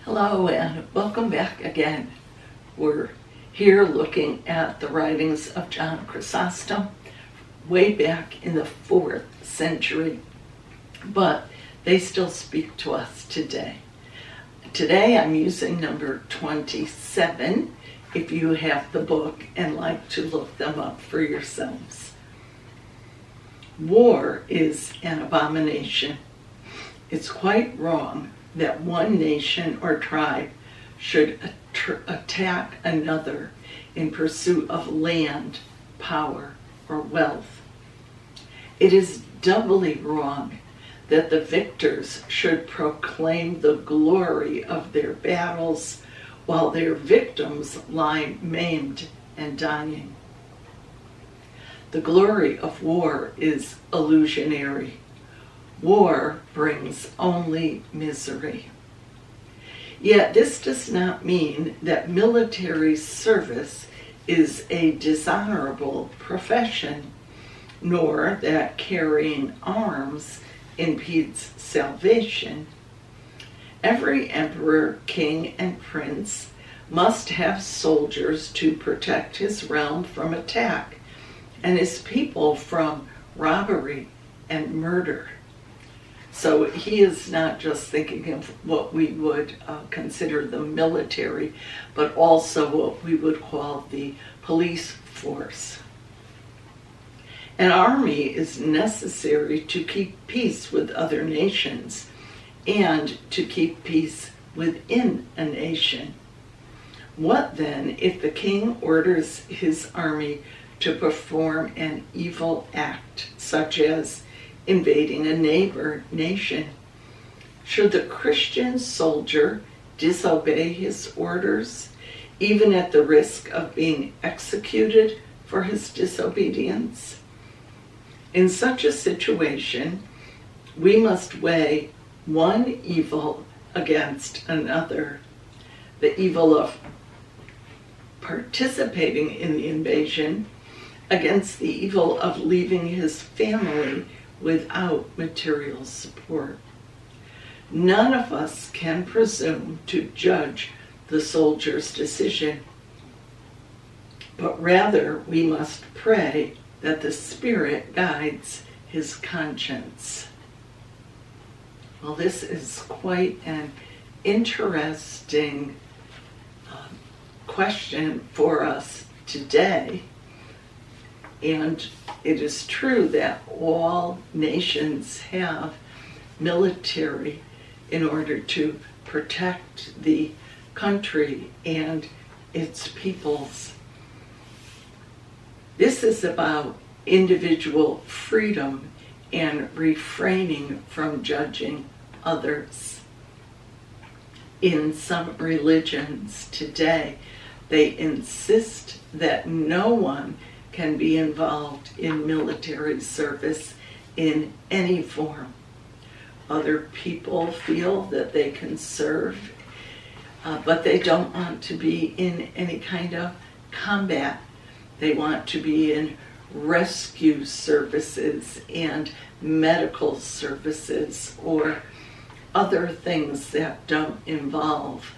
Hello and welcome back again. We're here looking at the writings of John Chrysostom way back in the 4th century, but they still speak to us today. Today I'm using number 27 if you have the book and like to look them up for yourselves. War is an abomination. It's quite wrong that one nation or tribe should attack another in pursuit of land, power, or wealth. It is doubly wrong that the victors should proclaim the glory of their battles while their victims lie maimed and dying. The glory of war is illusionary. War brings only misery. Yet this does not mean that military service is a dishonorable profession, nor that carrying arms impedes salvation. Every emperor, king, and prince must have soldiers to protect his realm from attack and his people from robbery and murder. So he is not just thinking of what we would consider the military, but also what we would call the police force. An army is necessary to keep peace with other nations and to keep peace within a nation. What then if the king orders his army to perform an evil act, such as invading a neighbor nation? Should the Christian soldier disobey his orders, even at the risk of being executed for his disobedience? In such a situation, we must weigh one evil against another: the evil of participating in the invasion against the evil of leaving his family without material support. None of us can presume to judge the soldier's decision, but rather we must pray that the Spirit guides his conscience. Well, this is quite an interesting question for us today. And it is true that all nations have military in order to protect the country and its peoples. This is about individual freedom and refraining from judging others. In some religions today, they insist that no one can be involved in military service in any form. Other people feel that they can serve, but they don't want to be in any kind of combat. They want to be in rescue services and medical services or other things that don't involve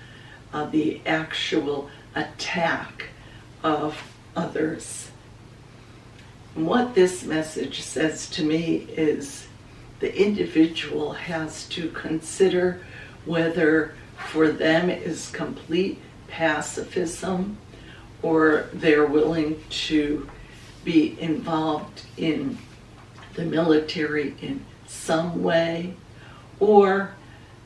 the actual attack of others. What this message says to me is the individual has to consider whether for them is complete pacifism or they're willing to be involved in the military in some way, or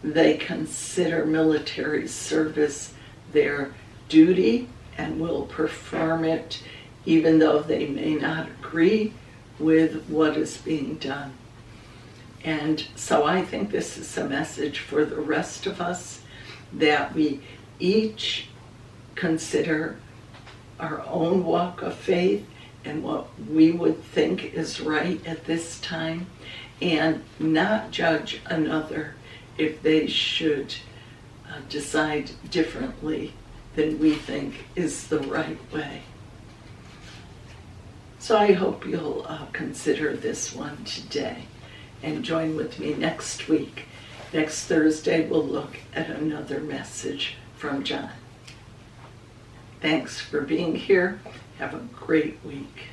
they consider military service their duty and will perform it even though they may not agree with what is being done. And so I think this is a message for the rest of us, that we each consider our own walk of faith and what we would think is right at this time, and not judge another if they should decide differently than we think is the right way. So I hope you'll consider this one today and join with me next week Next Thursday, we'll look at another message from John. Thanks for being here. Have a great week.